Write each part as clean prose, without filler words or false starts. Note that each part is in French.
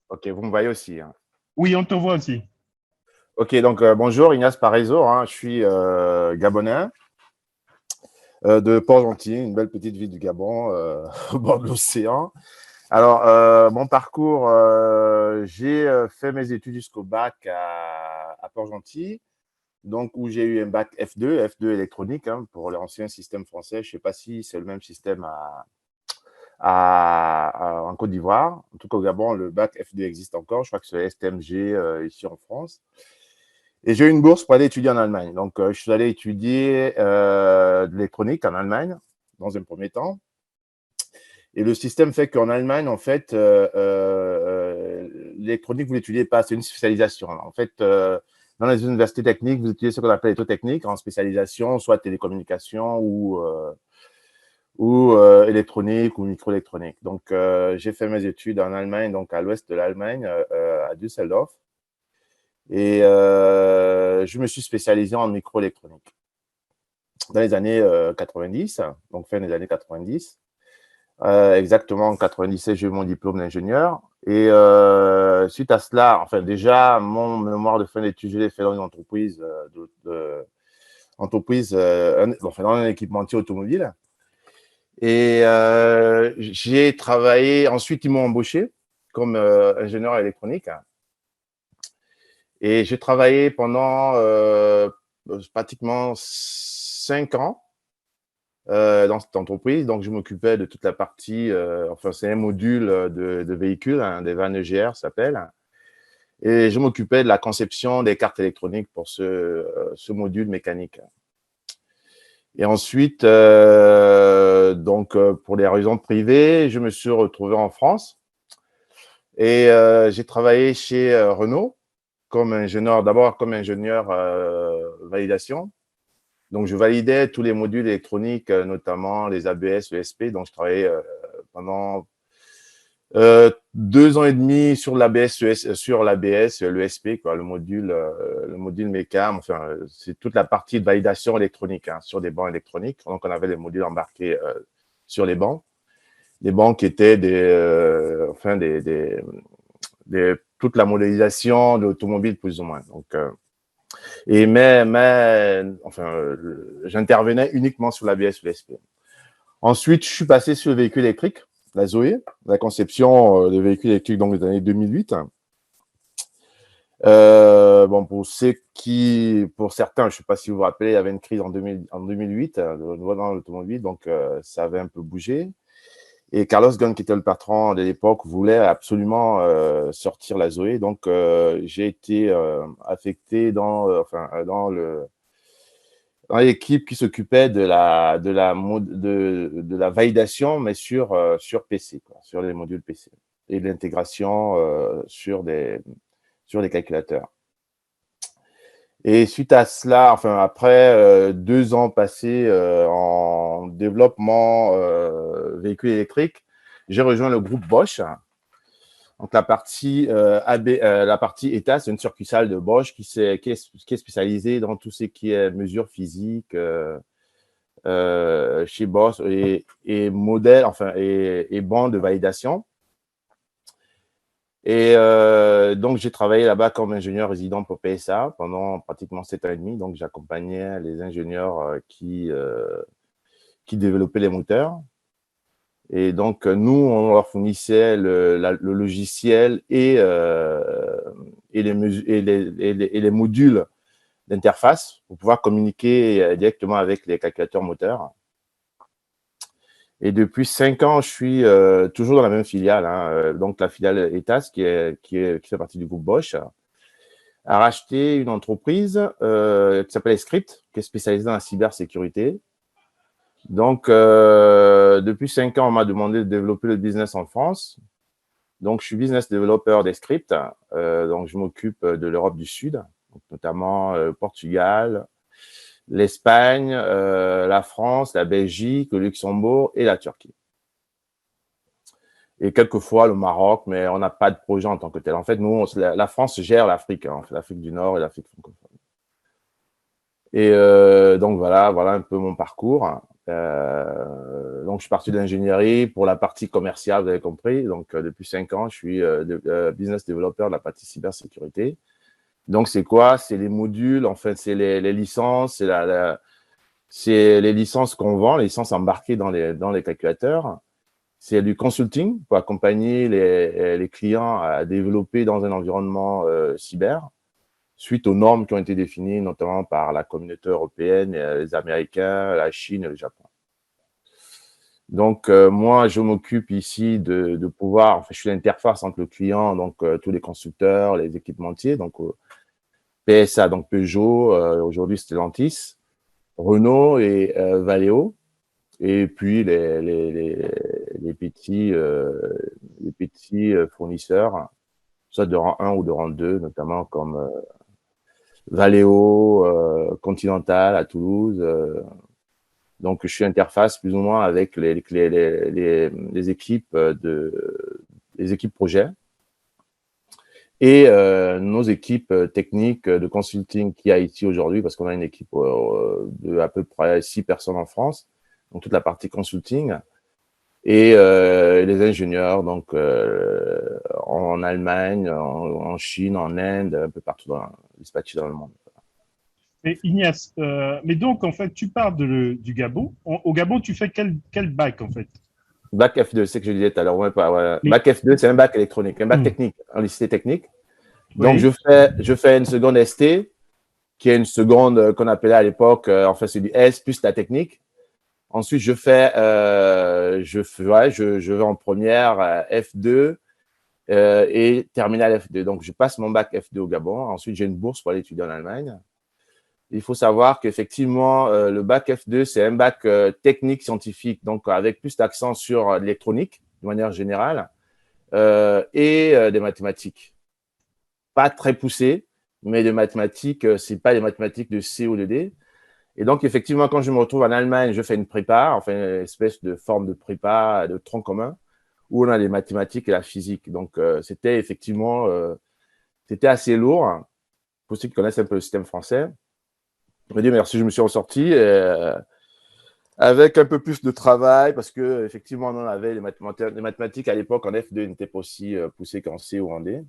Ok, vous me voyez aussi, hein. Oui, on te voit aussi. Ok, donc bonjour, Ignace Parezo, hein, je suis Gabonais de Port-Gentil, une belle petite ville du Gabon au bord de l'océan. Alors, mon parcours, j'ai fait mes études jusqu'au bac à Port-Gentil, donc où j'ai eu un bac F2 électronique hein, pour l'ancien système français. Je ne sais pas si c'est le même système en Côte d'Ivoire. En tout cas, au Gabon, le bac F2 existe encore. Je crois que c'est STMG ici en France. Et j'ai eu une bourse pour aller étudier en Allemagne. Donc, je suis allé étudier de l'électronique en Allemagne, dans un premier temps. Et le système fait qu'en Allemagne, en fait, l'électronique, vous l'étudiez pas, c'est une spécialisation. En fait, dans les universités techniques, vous étudiez ce qu'on appelle électrotechnique en spécialisation, soit télécommunications ou électronique ou microélectronique. Donc, j'ai fait mes études en Allemagne, donc à l'ouest de l'Allemagne, à Düsseldorf. Et je me suis spécialisé en microélectronique dans les années 90, donc fin des années 90. Exactement en 97, j'ai eu mon diplôme d'ingénieur. Et suite à cela, enfin déjà, mon mémoire de fin d'études, je l'ai fait dans une entreprise, enfin, dans un équipementier automobile. Et j'ai travaillé, ensuite ils m'ont embauché comme ingénieur électronique. Et j'ai travaillé pendant pratiquement 5 ans dans cette entreprise. Donc, je m'occupais de toute la partie, enfin, c'est un module de véhicules, hein, des vannes EGR, ça s'appelle. Et je m'occupais de la conception des cartes électroniques pour ce module mécanique. Et ensuite, donc, pour des raisons privées, je me suis retrouvé en France et j'ai travaillé chez Renault comme ingénieur, d'abord comme ingénieur validation. Donc, je validais tous les modules électroniques, notamment les ABS, ESP. Donc, je travaillais pendant 2 ans et demi sur l'ABS, sur l'ABS, l'ESP, quoi, le module méca. Enfin, c'est toute la partie de validation électronique hein, sur des bancs électroniques. Donc, on avait des modules embarqués sur les bancs. Les bancs qui étaient enfin, toute la modélisation de l'automobile, plus ou moins. Donc, enfin, j'intervenais uniquement sur l'ABS ou l'ESP. Ensuite, je suis passé sur le véhicule électrique, la Zoé, la conception de véhicules électriques dans les années 2008. Bon, pour certains, je ne sais pas si vous vous rappelez, il y avait une crise en 2008 dans l'automobile, donc ça avait un peu bougé. Et Carlos Ghosn, qui était le patron de l'époque, voulait absolument sortir la Zoé. Donc, j'ai été affecté dans l'équipe qui s'occupait de la validation, mais sur PC, quoi, sur les modules PC et de l'intégration sur les calculateurs. Et suite à cela, enfin après 2 ans passés en développement véhicule électrique, j'ai rejoint le groupe Bosch. Donc la partie la partie ETA, c'est une succursale de Bosch qui est spécialisée dans tout ce qui est mesures physiques chez Bosch et modèles, enfin et bancs de validation. Et donc, j'ai travaillé là-bas comme ingénieur résident pour PSA pendant pratiquement 7 ans et demi. Donc, j'accompagnais les ingénieurs qui développaient les moteurs. Et donc, nous, on leur fournissait le logiciel et les modules d'interface pour pouvoir communiquer directement avec les calculateurs moteurs. Et depuis 5 ans, je suis toujours dans la même filiale, hein, donc la filiale ETAS, qui fait partie du groupe Bosch, a racheté une entreprise qui s'appelle Script, qui est spécialisée dans la cybersécurité. Donc, depuis 5 ans, on m'a demandé de développer le business en France. Donc, je suis business developer des Script. Donc, je m'occupe de l'Europe du Sud, donc notamment Portugal, l'Espagne, la France, la Belgique, le Luxembourg et la Turquie. Et quelquefois le Maroc, mais on n'a pas de projet en tant que tel. En fait, nous, la France gère l'Afrique, hein, l'Afrique du Nord et l'Afrique francophone. Et donc, voilà un peu mon parcours. Donc, je suis parti d'ingénierie pour la partie commerciale, vous avez compris. Donc, depuis 5 ans, je suis business developer de la partie cybersécurité. Donc, c'est quoi? C'est les modules, en fait, c'est les licences, c'est les licences qu'on vend, les licences embarquées dans les calculateurs. C'est du consulting pour accompagner les clients à développer dans un environnement cyber, suite aux normes qui ont été définies, notamment par la communauté européenne, les Américains, la Chine et le Japon. Donc, moi, je m'occupe ici de pouvoir, enfin, je suis l'interface entre le client, donc tous les constructeurs, les équipementiers, donc PSA, donc Peugeot, aujourd'hui Stellantis, Renault et Valeo, et puis les petits fournisseurs, soit de rang 1 ou de rang 2, notamment comme Valeo, Continental à Toulouse. Donc, je suis interface plus ou moins avec les équipes les équipes projet et nos équipes techniques de consulting qu'il y a ici aujourd'hui, parce qu'on a une équipe de à peu près 6 personnes en France, donc toute la partie consulting, et les ingénieurs, donc en Allemagne, en Chine, en Inde, un peu partout dispatchés dans le monde. Mais Ignace, mais donc, en fait, tu pars du Gabon. Au Gabon, tu fais quel bac, en fait? Bac F2, c'est ce que je disais tout à l'heure. Ouais, ouais. Mais, Bac F2, c'est un bac électronique, un bac hmm, technique, un lycée technique. Donc, oui, je fais une seconde ST, qui est une seconde qu'on appelait à l'époque, en fait, c'est du S plus la technique. Ensuite, je vais en première F2 et terminale F2. Donc, je passe mon bac F2 au Gabon. Ensuite, j'ai une bourse pour aller étudier en Allemagne. Il faut savoir qu'effectivement, le bac F2, c'est un bac technique scientifique, donc avec plus d'accent sur l'électronique, de manière générale, et des mathématiques. Pas très poussé, mais des mathématiques, c'est pas des mathématiques de C ou de D. Et donc, effectivement, quand je me retrouve en Allemagne, je fais une prépa, enfin, une espèce de forme de prépa de tronc commun, où on a les mathématiques et la physique. Donc, c'était effectivement, c'était assez lourd, hein, pour ceux qui connaissent un peu le système français. Je me dis merci, je me suis ressorti avec un peu plus de travail, parce que effectivement, on en avait les mathématiques à l'époque en F2 n'étaient pas aussi poussées qu'en C ou en D.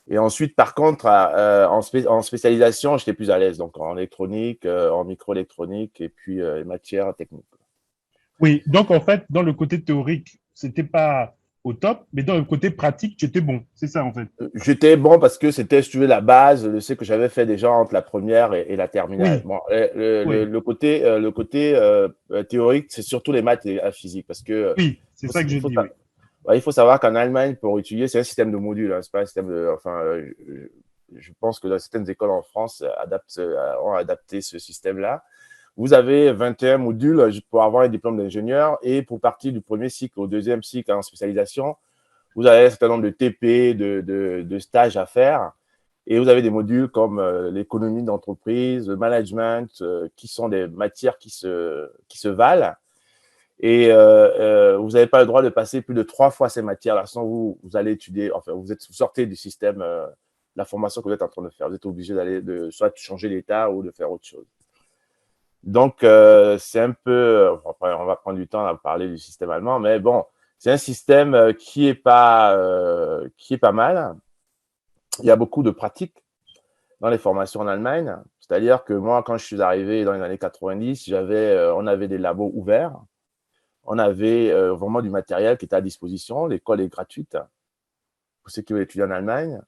Et ensuite, par contre, en spécialisation, j'étais plus à l'aise, donc en électronique, en microélectronique et puis les matières techniques. oui. Donc, en fait, dans le côté théorique, c'était pas au top, mais dans le côté pratique, tu étais bon. C'est ça, en fait. J'étais bon parce que c'était, si tu veux, la base, je sais que j'avais fait déjà entre la première et la terminale. Oui, Bon, oui, le côté théorique, c'est surtout les maths et la physique, parce que oui. C'est faut, ça que je faut, dis, oui. ouais, il faut savoir qu'en Allemagne, pour étudier, c'est un système de modules, hein, c'est pas un système de, enfin, je pense que dans certaines écoles en France ont adapté ce système-là. Vous avez 21 modules pour avoir un diplôme d'ingénieur, et pour partir du premier cycle au deuxième cycle en spécialisation, vous avez un certain nombre de TP, de stages à faire, et vous avez des modules comme l'économie d'entreprise, le management, qui sont des matières qui se valent. Et vous n'avez pas le droit de passer plus de 3 fois ces matières-là, sinon vous allez étudier, enfin, vous sortez du système, la formation que vous êtes en train de faire. Vous êtes obligé d'aller soit changer d'état ou de faire autre chose. Donc, c'est un peu, après, on va prendre du temps à parler du système allemand, mais bon, c'est un système qui est pas mal. Il y a beaucoup de pratiques dans les formations en Allemagne. C'est-à-dire que moi, quand je suis arrivé dans les années 90, on avait des labos ouverts. On avait vraiment du matériel qui était à disposition. L'école est gratuite pour ceux qui veulent étudier en Allemagne.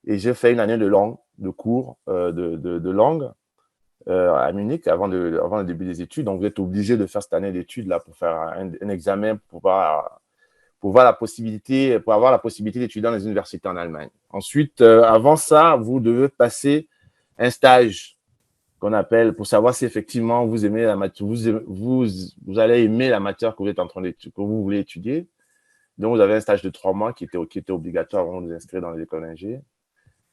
Et j'ai fait une année de langue, de cours de langue à Munich avant le début des études. Donc, vous êtes obligé de faire cette année d'études là pour faire un examen pour avoir la possibilité d'étudier dans les universités en Allemagne. Ensuite, avant ça, vous devez passer un stage qu'on appelle pour savoir si effectivement vous aimez la matière, vous allez aimer la matière que vous êtes en train d'étudier, que vous voulez étudier. Donc, vous avez un stage de 3 mois qui était obligatoire avant de vous inscrire dans les écoles d'ingé.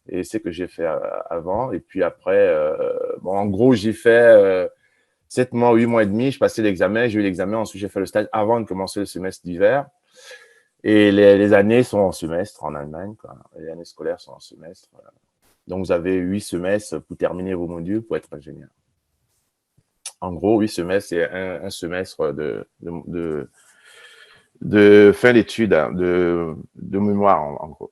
Et c'est ce que j'ai fait avant. Et puis après, bon, en gros, j'ai fait 7 mois, 8 mois et demi. Je passais l'examen, j'ai eu l'examen. Ensuite, j'ai fait le stage avant de commencer le semestre d'hiver. Et les années sont en semestre en Allemagne, quoi. Les années scolaires sont en semestre. Voilà. Donc, vous avez 8 semestres pour terminer vos modules pour être ingénieur. En gros, 8 semestres, c'est un semestre de fin d'études, hein, de mémoire, en gros.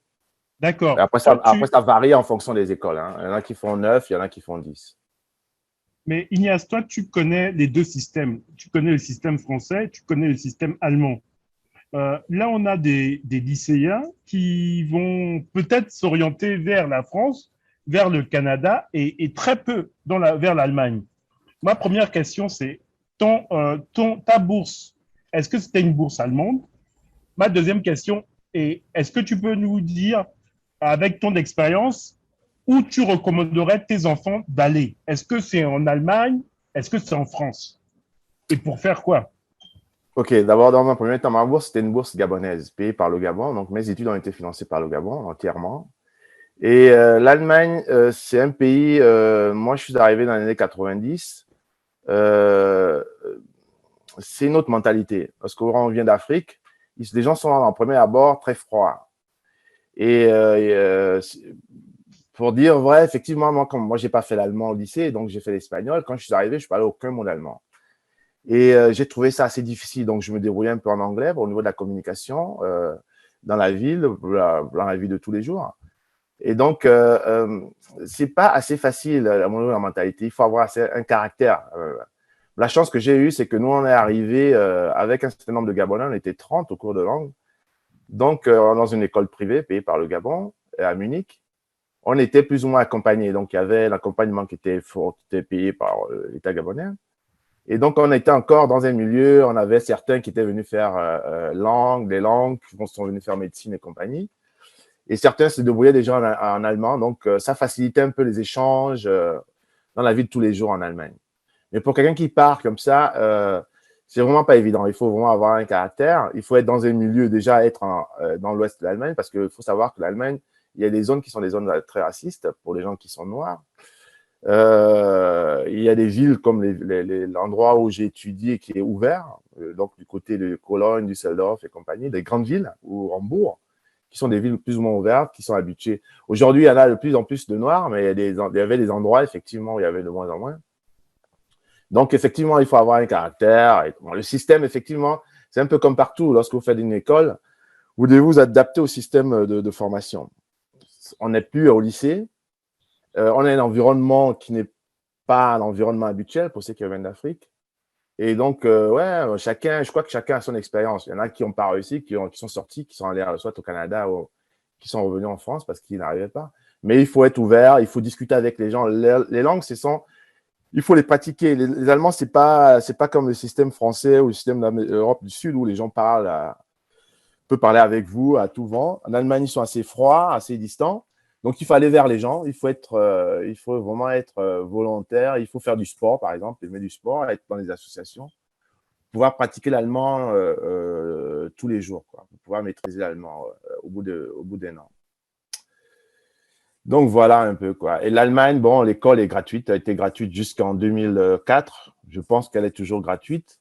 D'accord. Après ça varie en fonction des écoles, hein. Il y en a qui font 9, il y en a qui font 10. Mais Ignace, toi, tu connais les deux systèmes. Tu connais le système français, tu connais le système allemand. Là, on a des lycéens qui vont peut-être s'orienter vers la France, vers le Canada et très peu vers l'Allemagne. Ma première question, c'est ta bourse, est-ce que c'était une bourse allemande? Ma deuxième question est, est-ce que tu peux nous dire, avec ton expérience, où tu recommanderais tes enfants d'aller? Est-ce que c'est en Allemagne? Est-ce que c'est en France? Et pour faire quoi? OK, d'abord, dans un premier temps, ma bourse, c'était une bourse gabonaise, payée par le Gabon. Donc, mes études ont été financées par le Gabon entièrement. Et l'Allemagne, c'est un pays, moi, je suis arrivé dans les années 90. Euh, c'est une autre mentalité. Parce que quand on vient d'Afrique, les gens sont en premier abord très froids. Et pour dire vrai, effectivement, moi, j'ai pas fait l'allemand au lycée, donc j'ai fait l'espagnol. Quand je suis arrivé, je parlais aucun mot d'allemand. Et j'ai trouvé ça assez difficile. Donc, je me débrouillais un peu en anglais au niveau de la communication dans la ville, dans la vie de tous les jours. Et donc, c'est pas assez facile, à mon avis, la mentalité. Il faut avoir un caractère. La chance que j'ai eue, c'est que nous, on est arrivé avec un certain nombre de Gabonais. On était 30 au cours de langue. Donc, dans une école privée payée par le Gabon, à Munich. On était plus ou moins accompagnés. Donc, il y avait l'accompagnement qui était payé par l'État gabonais. Et donc, on était encore dans un milieu, on avait certains qui étaient venus faire des langues, qui sont venus faire médecine et compagnie. Et certains se débrouillaient déjà en allemand. Donc, ça facilitait un peu les échanges dans la vie de tous les jours en Allemagne. Mais pour quelqu'un qui part comme ça, c'est vraiment pas évident. Il faut vraiment avoir un caractère. Il faut être dans un milieu, déjà être dans l'ouest de l'Allemagne, parce qu'il faut savoir que l'Allemagne, il y a des zones qui sont des zones très racistes pour les gens qui sont noirs. Il y a des villes comme l'endroit où j'ai étudié qui est ouvert, donc du côté de Cologne, Düsseldorf et compagnie, des grandes villes, ou Hambourg, qui sont des villes plus ou moins ouvertes, qui sont habituées. Aujourd'hui, il y en a de plus en plus de noirs, mais il y avait des endroits, effectivement, où il y avait de moins en moins. Donc, effectivement, il faut avoir un caractère. Et, bon, le système, effectivement, c'est un peu comme partout. Lorsque vous faites une école, vous devez vous adapter au système de formation. On n'est plus au lycée. On a un environnement qui n'est pas l'environnement habituel pour ceux qui viennent d'Afrique. Et donc, ouais, je crois que chacun a son expérience. Il y en a qui n'ont pas réussi, qui sont sortis, qui sont allés soit au Canada ou qui sont revenus en France parce qu'ils n'arrivaient pas. Mais il faut être ouvert, il faut discuter avec les gens. Les langues, il faut les pratiquer. Les Allemands, c'est pas comme le système français ou le système d'Europe du Sud où les gens peuvent parler avec vous à tout vent. En Allemagne, ils sont assez froids, assez distants. Donc, il faut aller vers les gens. Il faut vraiment être volontaire. Il faut faire du sport, par exemple, aimer du sport, être dans les associations, pouvoir pratiquer l'allemand tous les jours, quoi. Pouvoir maîtriser l'allemand au bout d'un an. Donc, voilà un peu, quoi. Et l'Allemagne, bon, l'école est gratuite. Elle a été gratuite jusqu'en 2004. Je pense qu'elle est toujours gratuite.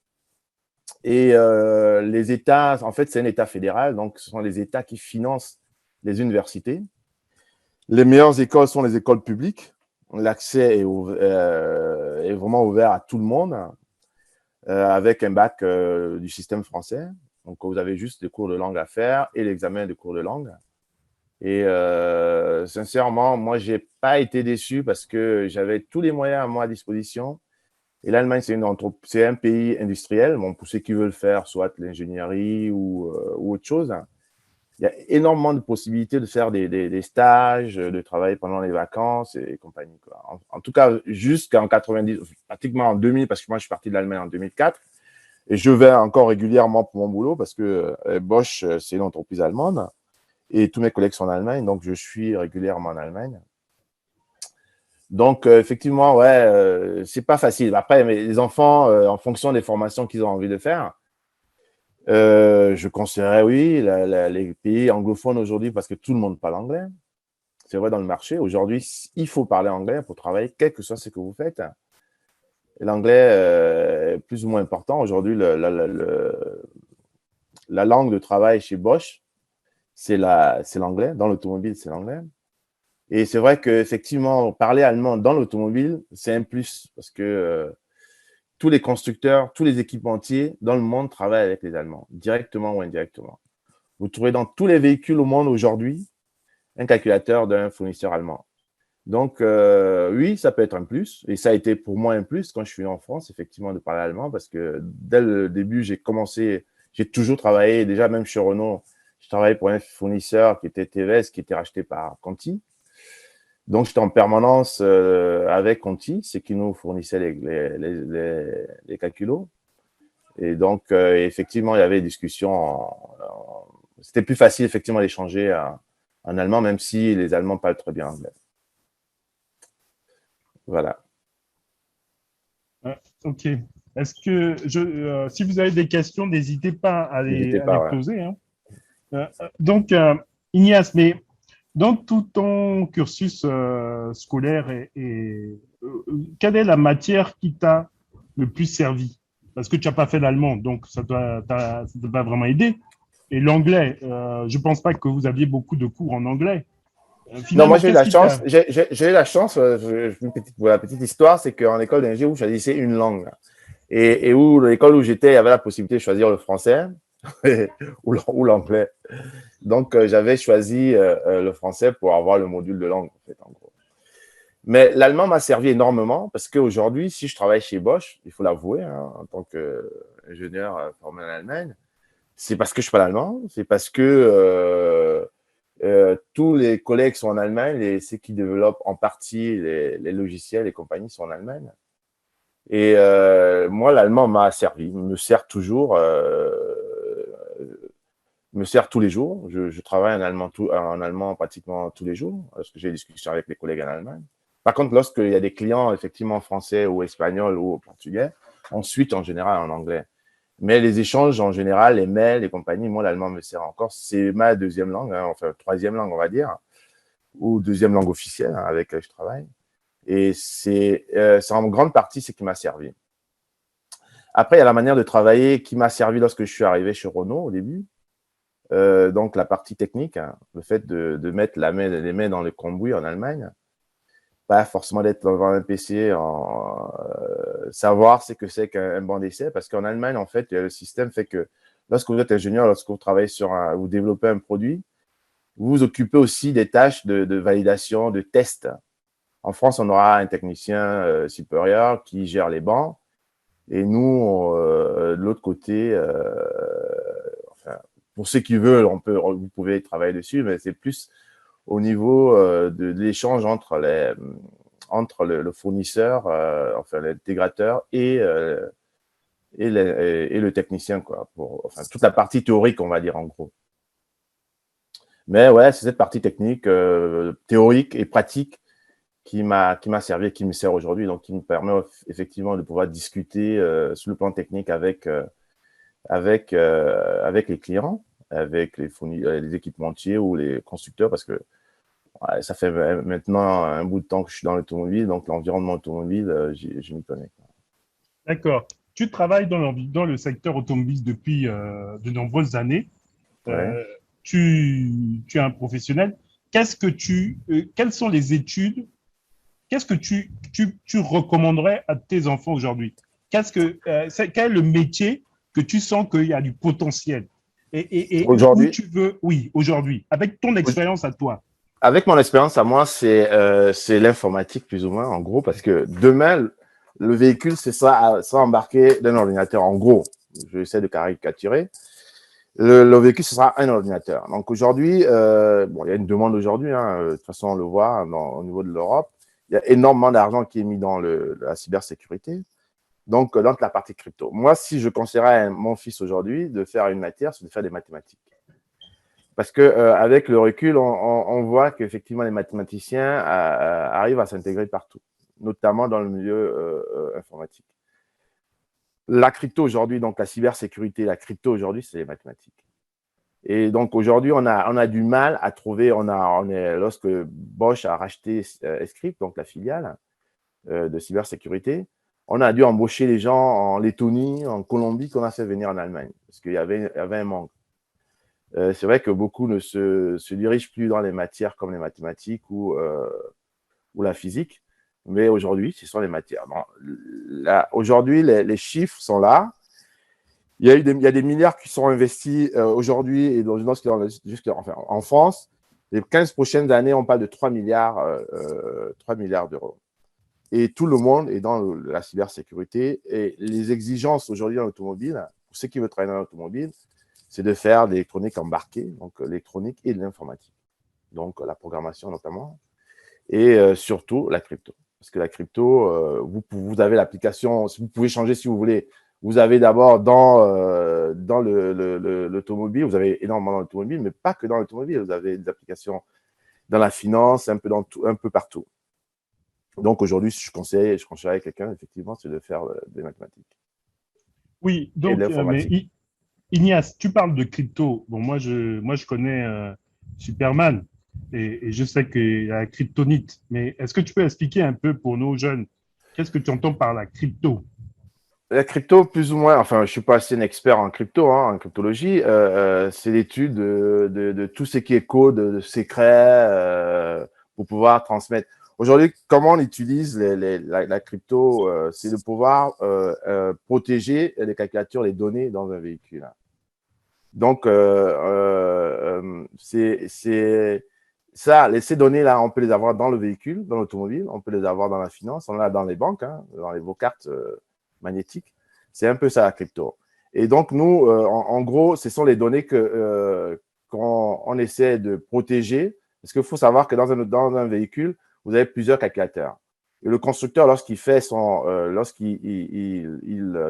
Et les États, en fait, c'est un État fédéral. Donc, ce sont les États qui financent les universités. Les meilleures écoles sont les écoles publiques. L'accès est vraiment ouvert à tout le monde avec un bac du système français. Donc, vous avez juste des cours de langue à faire et l'examen des cours de langue. Et sincèrement, moi, je n'ai pas été déçu parce que j'avais tous les moyens à ma disposition. Et l'Allemagne, c'est un pays industriel. Bon, pour ceux qui veulent faire soit l'ingénierie ou autre chose, il y a énormément de possibilités de faire des stages, de travailler pendant les vacances et compagnie, quoi. En tout cas, jusqu'en 90, pratiquement en 2000, parce que moi, je suis parti de l'Allemagne en 2004, et je vais encore régulièrement pour mon boulot, parce que Bosch, c'est une entreprise allemande, et tous mes collègues sont en Allemagne, donc je suis régulièrement en Allemagne. Donc, effectivement, ouais, c'est pas facile. Après, mais les enfants, en fonction des formations qu'ils ont envie de faire, je conseillerais, oui, les pays anglophones aujourd'hui parce que tout le monde parle anglais. C'est vrai dans le marché. Aujourd'hui, il faut parler anglais pour travailler, quel que soit ce que vous faites. L'anglais est plus ou moins important. Aujourd'hui, la langue de travail chez Bosch, c'est l'anglais. Dans l'automobile, c'est l'anglais. Et c'est vrai qu'effectivement, parler allemand dans l'automobile, c'est un plus parce que tous les constructeurs, tous les équipementiers dans le monde travaillent avec les Allemands, directement ou indirectement. Vous trouvez dans tous les véhicules au monde aujourd'hui un calculateur d'un fournisseur allemand. Donc, oui, ça peut être un plus. Et ça a été pour moi un plus quand je suis en France, effectivement, de parler allemand, parce que dès le début, j'ai toujours travaillé, déjà même chez Renault, je travaillais pour un fournisseur qui était TVS, qui était racheté par Conti. Donc, j'étais en permanence avec Conti, c'est qui nous fournissait les calculos. Et donc, effectivement, il y avait des discussions. C'était plus facile, effectivement, d'échanger en allemand, même si les Allemands parlent très bien anglais. Voilà. Ok. Est-ce que si vous avez des questions, n'hésitez pas à N'hésitez les pas, ouais. poser, hein. Donc, Ignace, mais dans tout ton cursus scolaire, quelle est la matière qui t'a le plus servi? Parce que tu n'as pas fait l'allemand, donc ça ne t'a pas vraiment aidé. Et l'anglais, je ne pense pas que vous aviez beaucoup de cours en anglais. Non, moi, Finalement, j'ai eu qu'est-ce la qui chance. t'a... J'ai eu la chance, pour la petite histoire, c'est qu'en école d'ingé, où je choisissais une langue. Et où l'école où j'étais, il y avait la possibilité de choisir le français ou l'anglais. Donc, j'avais choisi le français pour avoir le module de langue, en fait, en gros. Mais l'allemand m'a servi énormément parce qu'aujourd'hui, si je travaille chez Bosch, il faut l'avouer, hein, en tant qu'ingénieur formé en Allemagne, c'est parce que je parle allemand, c'est parce que tous les collègues sont en Allemagne et ceux qui développent en partie les logiciels et compagnies sont en Allemagne. Et moi, l'allemand m'a servi, me sert tous les jours. Je travaille en allemand pratiquement tous les jours parce que j'ai des discussions avec les collègues en Allemagne. Par contre, lorsqu'il y a des clients effectivement français ou espagnols ou portugais, ensuite en général en anglais. Mais les échanges en général, les mails, les compagnies, moi l'allemand me sert encore. C'est ma deuxième langue, hein, enfin troisième langue on va dire, ou deuxième langue officielle hein, avec laquelle je travaille. Et c'est en grande partie ce qui m'a servi. Après, il y a la manière de travailler qui m'a servi lorsque je suis arrivé chez Renault au début. Donc, la partie technique, hein, le fait de mettre les mains dans le cambouis en Allemagne, pas forcément d'être devant un PC, savoir ce que c'est qu'un banc d'essai, parce qu'en Allemagne, en fait, le système fait que lorsque vous êtes ingénieur, lorsque vous travaillez vous développez un produit, vous vous occupez aussi des tâches de validation, de test. En France, on aura un technicien supérieur qui gère les bancs, et nous, de l'autre côté, enfin, pour ceux qui veulent, vous pouvez travailler dessus, mais c'est plus au niveau de l'échange entre le fournisseur, enfin l'intégrateur et le technicien, quoi. Enfin, toute la partie théorique, on va dire en gros. Mais ouais, c'est cette partie technique, théorique et pratique qui m'a servi et qui me sert aujourd'hui, donc qui me permet effectivement de pouvoir discuter sur le plan technique avec les clients, avec les équipementiers ou les constructeurs, parce que ouais, ça fait maintenant un bout de temps que je suis dans l'automobile, donc l'environnement automobile, je m'y connais. D'accord. Tu travailles dans le secteur automobile depuis de nombreuses années. Ouais. Euh, tu es un professionnel. Quelles sont les études? Qu'est-ce que tu recommanderais à tes enfants aujourd'hui? Quel est le métier que tu sens qu'il y a du potentiel et où Aujourd'hui, tu veux, oui, aujourd'hui, avec ton expérience à toi. avec mon expérience à moi, c'est l'informatique plus ou moins, en gros, parce que demain, le véhicule, c'est ça embarqué d'un ordinateur, en gros. J'essaie de caricaturer. Le véhicule, ce sera un ordinateur. Donc aujourd'hui, bon, il y a une demande aujourd'hui, hein, de toute façon, on le voit au niveau de l'Europe. Il y a énormément d'argent qui est mis dans la cybersécurité. Donc, dans la partie crypto. Moi, si je conseillerais à mon fils aujourd'hui de faire une matière, c'est de faire des mathématiques. Parce que avec le recul, on voit qu'effectivement, les mathématiciens arrivent à s'intégrer partout, notamment dans le milieu informatique. La crypto aujourd'hui, donc la cybersécurité, la crypto aujourd'hui, c'est les mathématiques. Et donc aujourd'hui, on a du mal à trouver, lorsque Bosch a racheté Script, donc la filiale de cybersécurité, on a dû embaucher les gens en Lettonie, en Colombie, qu'on a fait venir en Allemagne, parce qu'il y avait un manque. C'est vrai que beaucoup ne se dirigent plus dans les matières comme les mathématiques ou la physique, mais aujourd'hui, ce sont les matières. Aujourd'hui, les chiffres sont là. Il y a des milliards qui sont investis aujourd'hui et enfin, en France. Les 15 prochaines années, on parle de 3 milliards d'euros. Et tout le monde est dans la cybersécurité. Et les exigences aujourd'hui dans l'automobile, pour ceux qui veulent travailler dans l'automobile, c'est de faire de l'électronique embarquée, donc l'électronique et de l'informatique. Donc la programmation notamment. Et surtout la crypto. Parce que la crypto, vous avez l'application, vous pouvez changer si vous voulez. Vous avez d'abord dans l'automobile, vous avez énormément dans l'automobile, mais pas que dans l'automobile. Vous avez des applications dans la finance, un peu partout. Donc aujourd'hui, je conseille à quelqu'un, effectivement, c'est de faire des mathématiques. Oui, Et de donc, l'informatique. Ignace, tu parles de crypto. Bon, moi, je connais Superman et je sais qu'il y a la kryptonite. Mais est-ce que tu peux expliquer un peu pour nos jeunes, qu'est-ce que tu entends par la crypto? La crypto, plus ou moins, enfin, je ne suis pas assez un expert en crypto, en cryptologie, c'est l'étude de tout ce qui est code, de secret, pour pouvoir transmettre. Aujourd'hui, comment on utilise la crypto, c'est de pouvoir protéger les calculateurs, les données dans un véhicule. Donc, c'est ça, ces données-là, on peut les avoir dans le véhicule, dans l'automobile, on peut les avoir dans la finance, on l'a dans les banques, dans vos cartes magnétiques. C'est un peu ça la crypto. Et donc, nous, en gros, ce sont les données qu'on essaie de protéger, parce qu'il faut savoir que dans un véhicule, vous avez plusieurs calculateurs. Et le constructeur, lorsqu'il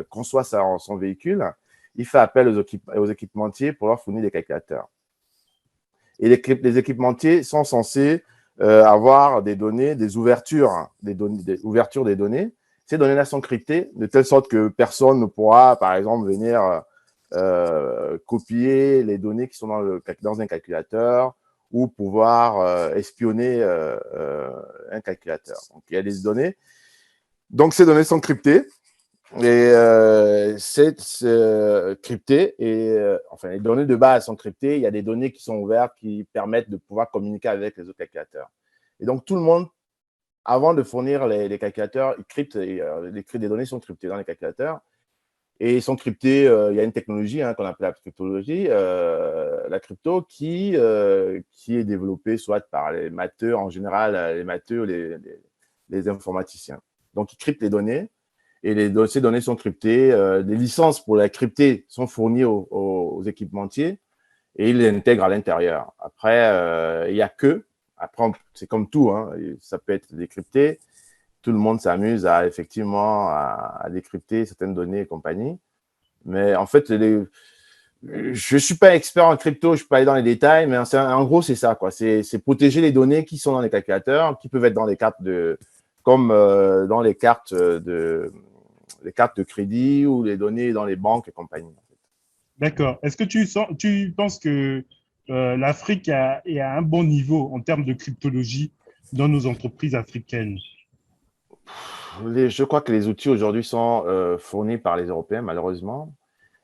conçoit son véhicule, il fait appel aux équipementiers pour leur fournir des calculateurs. Et les équipementiers sont censés avoir des données, des ouvertures des données. Ces données-là sont cryptées de telle sorte que personne ne pourra, par exemple, venir copier les données qui sont dans un calculateur ou pouvoir espionner un calculateur. Donc, il y a des données. Donc, ces données sont cryptées. Et c'est crypté et enfin les données de base sont cryptées. Il y a des données qui sont ouvertes qui permettent de pouvoir communiquer avec les autres calculateurs. Et donc tout le monde, avant de fournir les calculateurs, ils cryptent. Les données sont cryptées dans les calculateurs et ils sont cryptés. Il y a une technologie qu'on appelle la cryptologie, la crypto qui est développée soit par les matheux en général, les matheux, les informaticiens. Donc ils cryptent les données. Et ces données sont cryptées. Les licences pour la crypter sont fournies aux équipementiers et ils les intègrent à l'intérieur. Après, il n'y a que, après, c'est comme tout, ça peut être décrypté. Tout le monde s'amuse effectivement à décrypter certaines données et compagnie. Mais en fait, je ne suis pas expert en crypto, je ne peux pas aller dans les détails, mais en gros, c'est ça, quoi. C'est protéger les données qui sont dans les calculateurs, qui peuvent être dans les cartes comme dans les cartes les cartes de crédit ou les données dans les banques et compagnie. D'accord. Est-ce que tu penses que l'Afrique est à un bon niveau en termes de cryptologie dans nos entreprises africaines? Je crois que les outils aujourd'hui sont fournis par les Européens, malheureusement.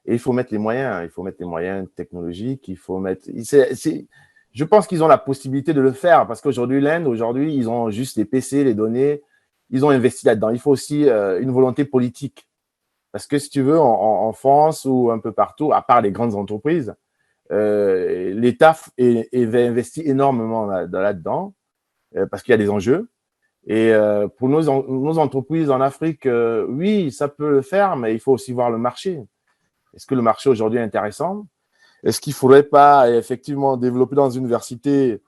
Et il faut mettre les moyens. Il faut mettre les moyens technologiques. Il faut mettre. Je pense qu'ils ont la possibilité de le faire parce qu'aujourd'hui, aujourd'hui, ils ont juste les PC, les données. Ils ont investi là-dedans. Il faut aussi une volonté politique. Parce que si tu veux, en France ou un peu partout, à part les grandes entreprises, l'État investi énormément là-dedans parce qu'il y a des enjeux. Et pour nos entreprises en Afrique, oui, ça peut le faire, mais il faut aussi voir le marché. Est-ce que le marché aujourd'hui est intéressant? Est-ce qu'il ne faudrait pas effectivement développer dans une université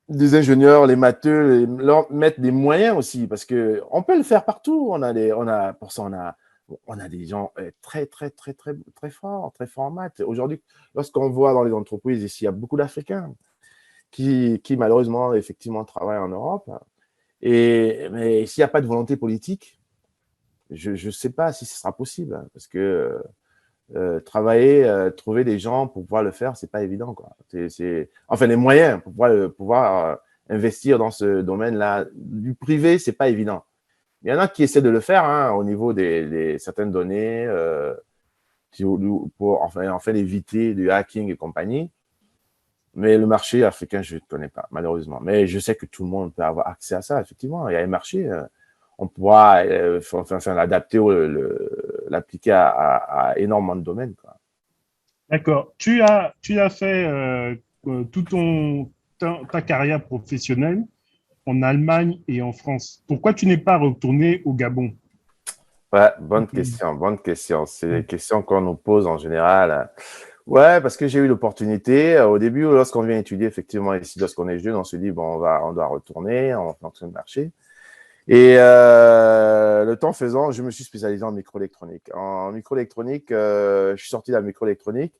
des ingénieurs, les matheux, leur mettre des moyens aussi? Parce qu'on peut le faire partout. Pour ça, on a des gens très, très, très, très, très forts en maths. Aujourd'hui, lorsqu'on voit dans les entreprises ici, il y a beaucoup d'Africains qui malheureusement, effectivement, travaillent en Europe. Mais s'il n'y a pas de volonté politique, je ne sais pas si ce sera possible. Parce que trouver des gens pour pouvoir le faire, c'est pas évident, quoi. Enfin, les moyens pour pouvoir investir dans ce domaine-là. Du privé, c'est pas évident. Il y en a qui essaient de le faire au niveau des certaines données pour enfin éviter du hacking et compagnie. Mais le marché africain, je ne connais pas, malheureusement. Mais je sais que tout le monde peut avoir accès à ça, effectivement. Il y a un marché. On pourra l'adapter, l'appliquer à énormément de domaines, quoi. D'accord. Tu as fait toute ta carrière professionnelle en Allemagne et en France. Pourquoi tu n'es pas retourné au Gabon? Ouais, bonne question, bonne question. C'est des questions qu'on nous pose en général. Ouais, parce que j'ai eu l'opportunité. Au début, lorsqu'on vient étudier, effectivement, ici, lorsqu'on est jeune, on se dit, bon, on doit retourner, on va faire le marché. Et le temps faisant, je me suis spécialisé en microélectronique. En microélectronique, je suis sorti de la microélectronique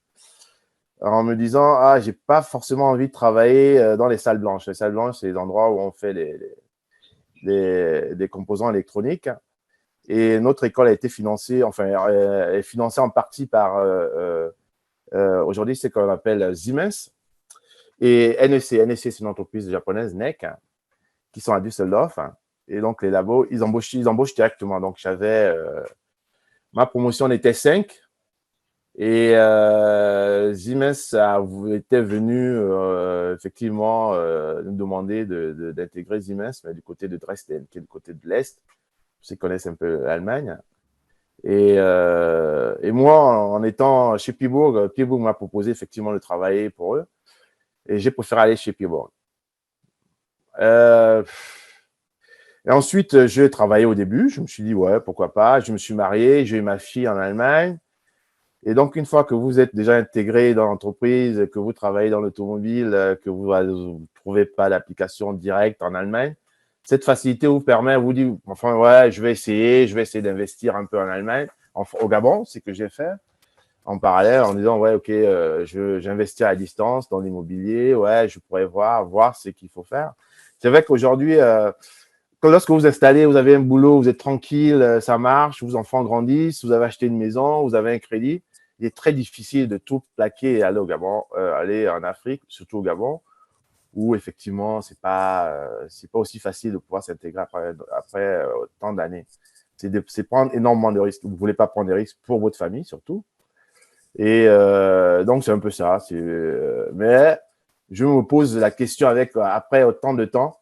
en me disant, ah, j'ai pas forcément envie de travailler dans les salles blanches. Les salles blanches, c'est les endroits où on fait des composants électroniques. Et notre école a été financée, enfin, est financée en partie par, aujourd'hui, c'est ce qu'on appelle Siemens et NEC. NEC, c'est une entreprise japonaise, NEC, qui sont à Düsseldorf. Et donc, les labos, ils embauchent directement. Donc, ma promotion était 5. Et Siemens était venu effectivement nous demander d'intégrer Siemens, mais du côté de Dresden, qui est du côté de l'Est. Ceux qui connaissent un peu l'Allemagne. Et moi, en étant chez Pibourg, Pibourg m'a proposé effectivement de travailler pour eux. Et j'ai préféré aller chez Pibourg. Et ensuite, j'ai travaillé au début. Je me suis dit, ouais, pourquoi pas. Je me suis marié, j'ai eu ma fille en Allemagne. Et donc, une fois que vous êtes déjà intégré dans l'entreprise, que vous travaillez dans l'automobile, que vous ne trouvez pas d'application directe en Allemagne, cette facilité vous permet, vous dit, enfin, ouais, je vais essayer d'investir un peu en Allemagne, au Gabon, c'est ce que j'ai fait, en parallèle, en disant, ouais, ok, j'investis à distance dans l'immobilier, ouais, je pourrais voir ce qu'il faut faire. C'est vrai qu'aujourd'hui, lorsque vous installez, vous avez un boulot, vous êtes tranquille, ça marche, vos enfants grandissent, vous avez acheté une maison, vous avez un crédit, il est très difficile de tout plaquer et aller au Gabon, aller en Afrique, surtout au Gabon, où effectivement, c'est pas aussi facile de pouvoir s'intégrer après tant d'années. C'est prendre énormément de risques. Vous ne voulez pas prendre des risques pour votre famille, surtout. Et donc, c'est un peu ça. Mais je me pose la question après autant de temps,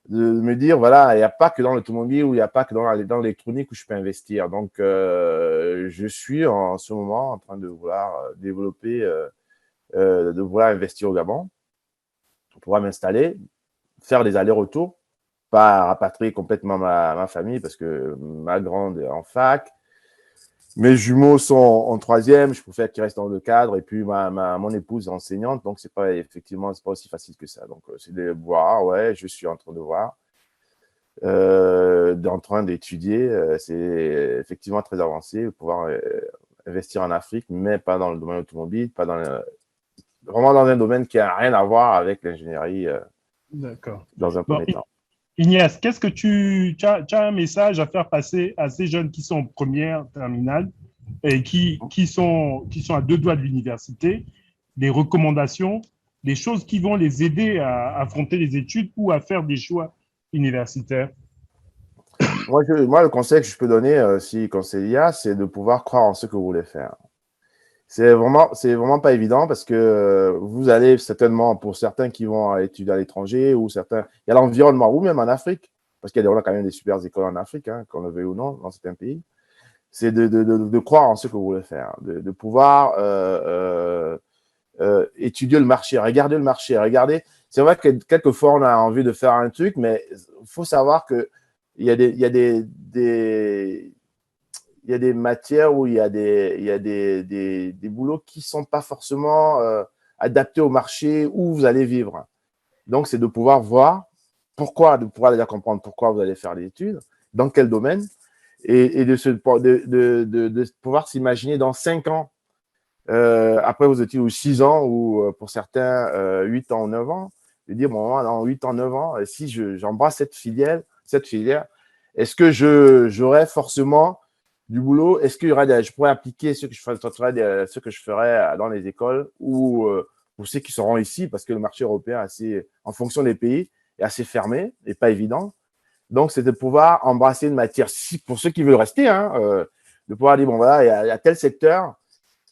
de me dire, voilà, il n'y a pas que dans l'automobile ou il n'y a pas que dans l'électronique où je peux investir. Donc, je suis en ce moment en train de vouloir développer, de vouloir investir au Gabon, pour pouvoir m'installer, faire des allers-retours, pas rapatrier complètement ma famille parce que ma grande est en fac. Mes jumeaux sont en troisième, je préfère qu'ils restent dans le cadre. Et puis, mon épouse est enseignante, donc c'est pas aussi facile que ça. Donc, c'est de voir, ouais, je suis en train de voir. En train d'étudier. C'est effectivement très avancé, pouvoir investir en Afrique, mais pas dans le domaine automobile, pas vraiment dans un domaine qui n'a rien à voir avec l'ingénierie D'accord. dans un Bon, premier temps. Ignace, qu'est-ce que tu as un message à faire passer à ces jeunes qui sont en première terminale et qui sont à deux doigts de l'université, des recommandations, des choses qui vont les aider à affronter les études ou à faire des choix universitaires? Moi, le conseil que je peux donner, si conseil il y a, c'est de pouvoir croire en ce que vous voulez faire. C'est vraiment pas évident parce que vous allez certainement, pour certains qui vont étudier à l'étranger ou certains, il y a l'environnement, ou même en Afrique, parce qu'il y a quand même des super écoles en Afrique, hein, qu'on le veuille ou non, dans certains pays. C'est de croire en ce que vous voulez faire, de pouvoir étudier le marché, regarder le marché, regarder. C'est vrai que quelquefois, on a envie de faire un truc, mais il faut savoir qu'il y a des matières où il y a des boulots qui ne sont pas forcément adaptés au marché où vous allez vivre. Donc, c'est de pouvoir voir de pouvoir déjà comprendre pourquoi vous allez faire des études, dans quel domaine, et de pouvoir s'imaginer dans 5 ans, après vos études, ou 6 ans, ou pour certains, 8 ans ou 9 ans, de dire, bon, dans 8 ans, 9 ans, si j'embrasse cette filière, est-ce que j'aurai forcément du boulot? Est-ce qu'il y aura je pourrais appliquer ce que je ferais dans les écoles ou pour ceux qui seront ici, parce que le marché européen, en fonction des pays, est assez fermé et pas évident. Donc, c'est de pouvoir embrasser une matière, pour ceux qui veulent rester, hein, de pouvoir dire, bon, voilà, il y a tel secteur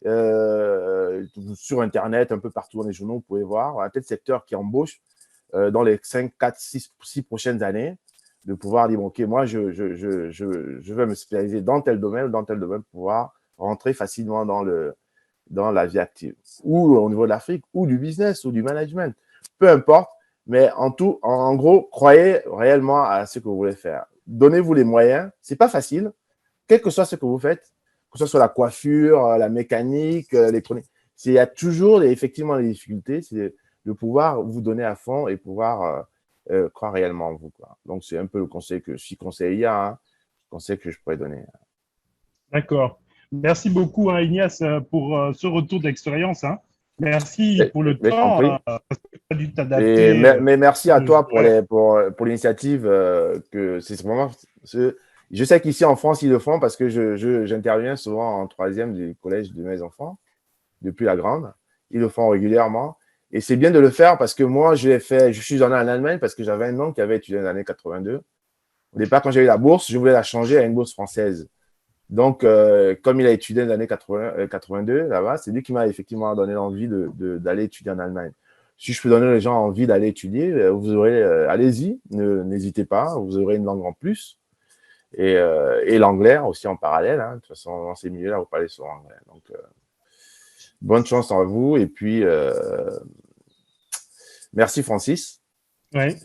sur Internet, un peu partout dans les journaux, vous pouvez voir. Voilà, tel secteur qui embauche dans les 5, 4, 6 prochaines années, de pouvoir dire, bon, OK, moi, je vais me spécialiser dans tel domaine ou dans tel domaine pour pouvoir rentrer facilement dans la vie active, ou au niveau de l'Afrique, ou du business, ou du management. Peu importe, mais en gros, croyez réellement à ce que vous voulez faire. Donnez-vous les moyens. C'est pas facile, quel que soit ce que vous faites, que ce soit la coiffure, la mécanique, l'électronique. Il y a toujours effectivement les difficultés, c'est de pouvoir vous donner à fond et pouvoir croire réellement en vous, quoi. Donc, c'est un peu le conseil que, si conseil il y a, hein, conseil que je pourrais donner. D'accord. Merci beaucoup, hein, Ignace, pour ce retour d'expérience, hein. Merci pour le Mais je t'en temps, prie. parce que tu as dû Et, t'adapter. mais merci à toi pour, Ouais. pour l'initiative. Que c'est vraiment, je sais qu'ici en France, ils le font parce que j'interviens souvent en troisième du collège de mes enfants, depuis la grande. Ils le font régulièrement. Et c'est bien de le faire parce que moi, je suis en Allemagne parce que j'avais un oncle qui avait étudié dans les années 82. Au départ, quand j'ai eu la bourse, je voulais la changer à une bourse française. Donc, comme il a étudié dans les années 82 là-bas, c'est lui qui m'a effectivement donné l'envie d'aller étudier en Allemagne. Si je peux donner aux gens envie d'aller étudier, vous aurez, allez-y, n'hésitez pas, vous aurez une langue en plus et l'anglais aussi en parallèle. Hein. De toute façon, dans ces milieux-là, vous parlez sur l'anglais. Donc, bonne chance à vous et puis merci Francis. Ouais.